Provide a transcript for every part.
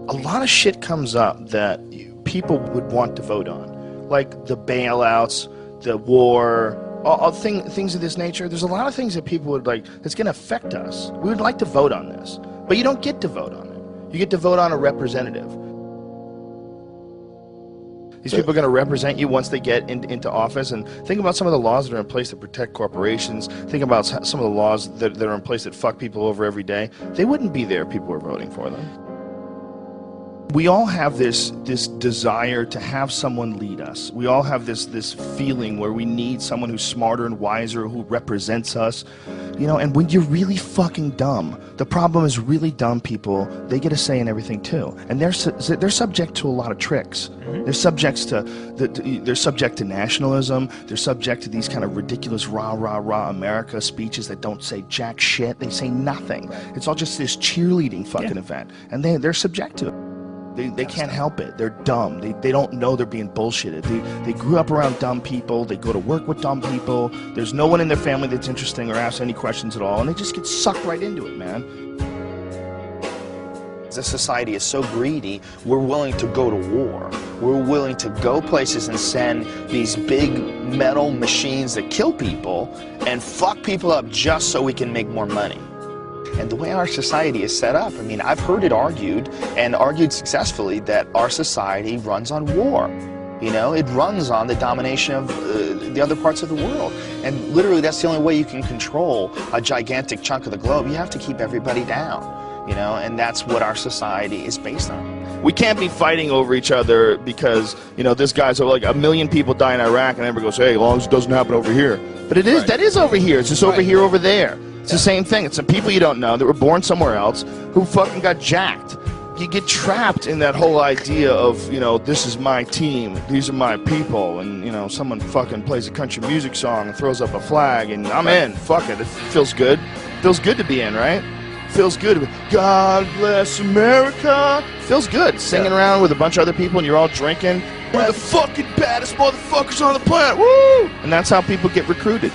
A lot of shit comes up that people would want to vote on, like the bailouts, the war, all things of this nature. There's a lot of things that people would like that's going to affect us. We would like to vote on this, but you don't get to vote on it. You get to vote on a representative. These people are going to represent you once they get into office. And think about some of the laws that are in place to protect corporations. Think about some of the laws that are in place that fuck people over every day. They wouldn't be there if people were voting for them. We all have this desire to have someone lead us. We all have this feeling where we need someone who's smarter and wiser, who represents us. You know, and when you're really fucking dumb, the problem is really dumb people, they get a say in everything too. And they're subject to a lot of tricks. They're subject to nationalism. They're subject to these kind of ridiculous rah, rah, rah America speeches that don't say jack shit. They say nothing. It's all just this cheerleading fucking event. And they're subject to it. They can't help it. They're dumb. They don't know they're being bullshitted. They grew up around dumb people. They go to work with dumb people. There's no one in their family that's interesting or asks any questions at all, and they just get sucked right into it, man. The society is so greedy, we're willing to go to war. We're willing to go places and send these big metal machines that kill people and fuck people up just so we can make more money. And the way our society is set up, I mean, I've heard it argued, and argued successfully, that our society runs on war. You know, it runs on the domination of the other parts of the world. And literally, that's the only way you can control a gigantic chunk of the globe. You have to keep everybody down, you know, and that's what our society is based on. We can't be fighting over each other because, you know, this guy's like 1 million people die in Iraq, and everybody goes, hey, as long as it doesn't happen over here. But it is, that is over here. It's just over here, over there. It's the same thing. It's some people you don't know that were born somewhere else who fucking got jacked. You get trapped in that whole idea of, you know, this is my team, these are my people, and, you know, someone fucking plays a country music song and throws up a flag, and I'm in. Fuck it. It feels good. Feels good to be in, right? Feels good to be, God bless America. Feels good. Singing around with a bunch of other people and you're all drinking. We're the fucking baddest motherfuckers on the planet. Woo! And that's how people get recruited.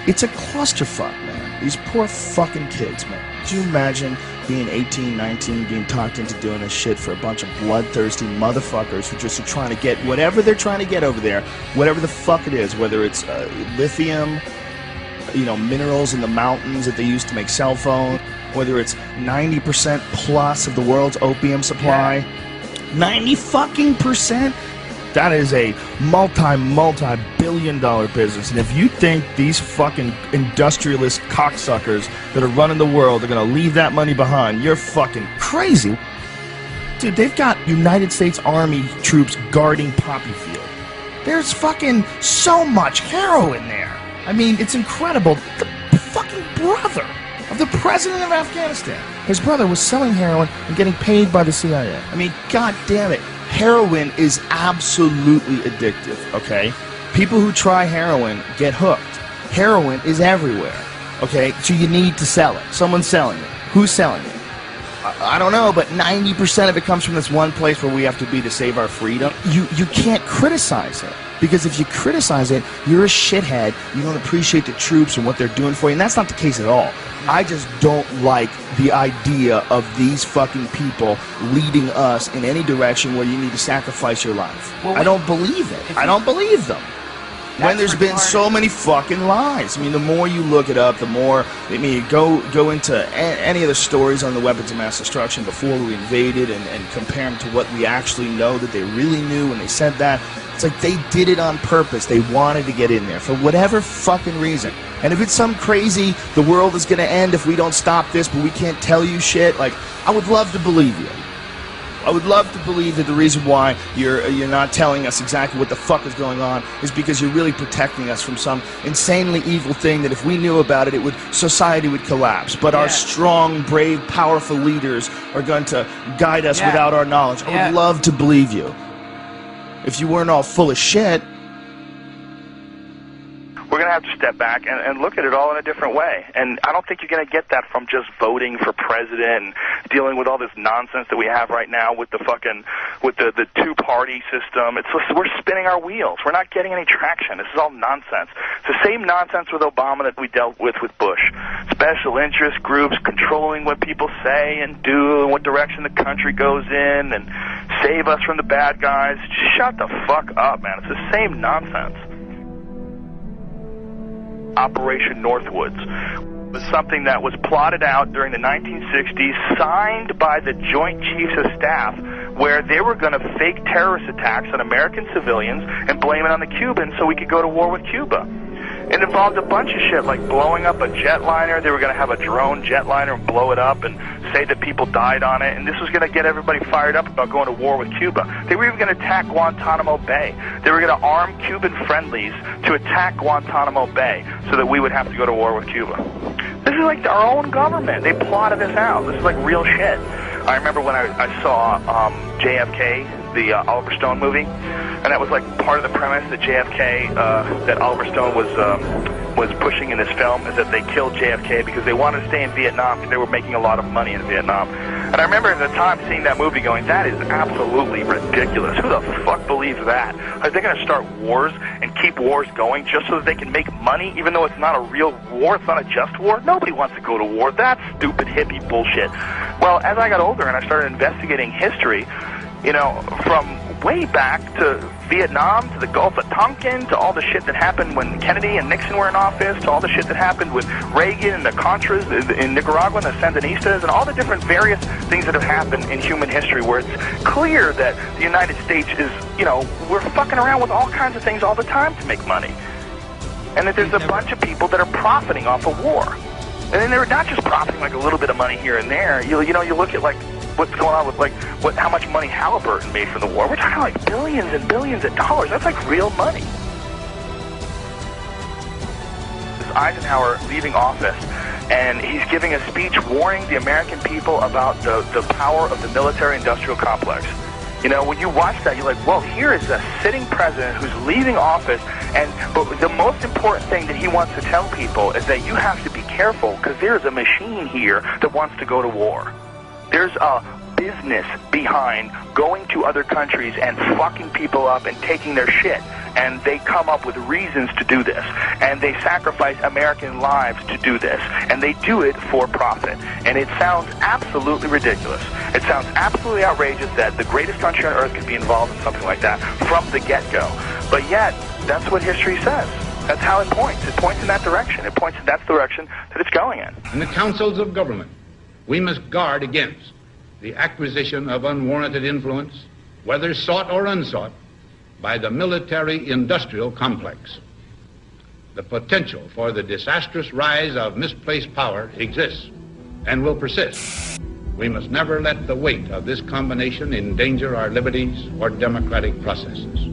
It's a clusterfuck, man. These poor fucking kids, man. Could you imagine being 18, 19, being talked into doing this shit for a bunch of bloodthirsty motherfuckers who just are trying to get whatever they're trying to get over there, whatever the fuck it is, whether it's lithium, you know, minerals in the mountains that they use to make cell phones, whether it's 90% plus of the world's opium supply, 90 fucking percent. That is a multi-billion-dollar business. And if you think these fucking industrialist cocksuckers that are running the world are going to leave that money behind, you're fucking crazy. Dude, they've got United States Army troops guarding Poppy Field. There's fucking so much heroin there. I mean, it's incredible. The fucking brother of the president of Afghanistan, his brother was selling heroin and getting paid by the CIA. I mean, god damn it. Heroin is absolutely addictive, okay? People who try heroin get hooked. Heroin is everywhere, okay? So you need to sell it. Someone's selling it. Who's selling it? I don't know, but 90% of it comes from this one place where we have to be to save our freedom. You can't criticize it, because if you criticize it, you're a shithead. You don't appreciate the troops and what they're doing for you, and that's not the case at all. I just don't like the idea of these fucking people leading us in any direction where you need to sacrifice your life. Well, I don't believe it. I don't believe them. When there's been so many fucking lies. I mean, the more you look it up, the more, I mean, go into any of the stories on the weapons of mass destruction before we invaded and compare them to what we actually know that they really knew when they said that. It's like they did it on purpose. They wanted to get in there for whatever fucking reason. And if it's some crazy, the world is going to end if we don't stop this, but we can't tell you shit, like, I would love to believe you. I would love to believe that the reason why you're not telling us exactly what the fuck is going on is because you're really protecting us from some insanely evil thing that if we knew about it, society would collapse. But our strong, brave, powerful leaders are going to guide us without our knowledge. I would love to believe you. If you weren't all full of shit. We're going to to have to step back and look at it all in a different way. And I don't think you're going to get that from just voting for president and dealing with all this nonsense that we have right now with the two-party system. It's just, we're spinning our wheels. We're not getting any traction. This is all nonsense. It's the same nonsense with Obama that we dealt with Bush. Special interest groups controlling what people say and do and what direction the country goes in and save us from the bad guys. Just shut the fuck up, man. It's the same nonsense. Operation Northwoods was something that was plotted out during the 1960s, signed by the Joint Chiefs of Staff, where they were going to fake terrorist attacks on American civilians and blame it on the Cubans so we could go to war with Cuba. It involved a bunch of shit, like blowing up a jetliner. They were going to have a drone jetliner and blow it up and say that people died on it, and this was going to get everybody fired up about going to war with Cuba. They were even going to attack Guantanamo Bay. They were going to arm Cuban friendlies to attack Guantanamo Bay so that we would have to go to war with Cuba. This is like our own government. They plotted this out. This is like real shit. I remember when I saw JFK, the Oliver Stone movie, and that was like part of the premise that JFK, that Oliver Stone was pushing in this film, is that they killed JFK because they wanted to stay in Vietnam because they were making a lot of money in Vietnam. And I remember at the time seeing that movie going, that is absolutely ridiculous. Who the fuck believes that? Are they going to start wars and keep wars going just so that they can make money, even though it's not a real war, it's not a just war? Nobody wants to go to war. That's stupid hippie bullshit. Well, as I got older and I started investigating history, you know, from way back to Vietnam, to the Gulf of Tonkin, to all the shit that happened when Kennedy and Nixon were in office, to all the shit that happened with Reagan and the Contras in Nicaragua and the Sandinistas, and all the different various things that have happened in human history where it's clear that the United States is, you know, we're fucking around with all kinds of things all the time to make money. And that there's a bunch of people that are profiting off of war. And then they're not just profiting like a little bit of money here and there. You know, you look at like what's going on with like how much money Halliburton made from the war. We're talking like billions and billions of dollars. That's like real money. This Eisenhower leaving office, and he's giving a speech warning the American people about the power of the military-industrial complex. You know, when you watch that, you're like, well, here is a sitting president who's leaving office, but the most important thing that he wants to tell people is that you have to be careful because there's a machine here that wants to go to war. There's a business behind going to other countries and fucking people up and taking their shit. And they come up with reasons to do this. And they sacrifice American lives to do this. And they do it for profit. And it sounds absolutely ridiculous. It sounds absolutely outrageous that the greatest country on earth could be involved in something like that from the get-go. But yet, that's what history says. That's how it points. It points in that direction. It points in that direction that it's going in. In the councils of government, we must guard against the acquisition of unwarranted influence, whether sought or unsought, by the military-industrial complex. The potential for the disastrous rise of misplaced power exists and will persist. We must never let the weight of this combination endanger our liberties or democratic processes.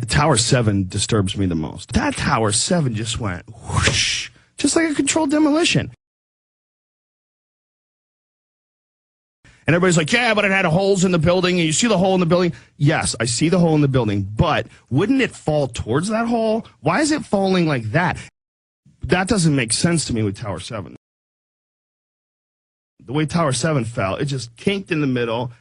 Tower 7 disturbs me the most. That Tower 7 just went whoosh, just like a controlled demolition. And everybody's like, yeah, but it had holes in the building, and you see the hole in the building. Yes, I see the hole in the building, but wouldn't it fall towards that hole? Why is it falling like that? That doesn't make sense to me with Tower 7. The way Tower 7 fell, it just kinked in the middle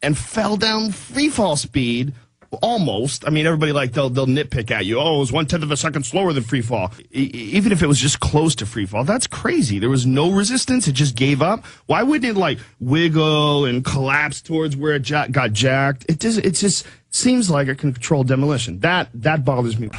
and fell down free fall speed. Almost. I mean, everybody they'll nitpick at you. Oh, it was 1/10 of a second slower than free fall. Even if it was just close to free fall, that's crazy. There was no resistance. It just gave up. Why wouldn't it wiggle and collapse towards where it got jacked? It just seems like a controlled demolition. That bothers me.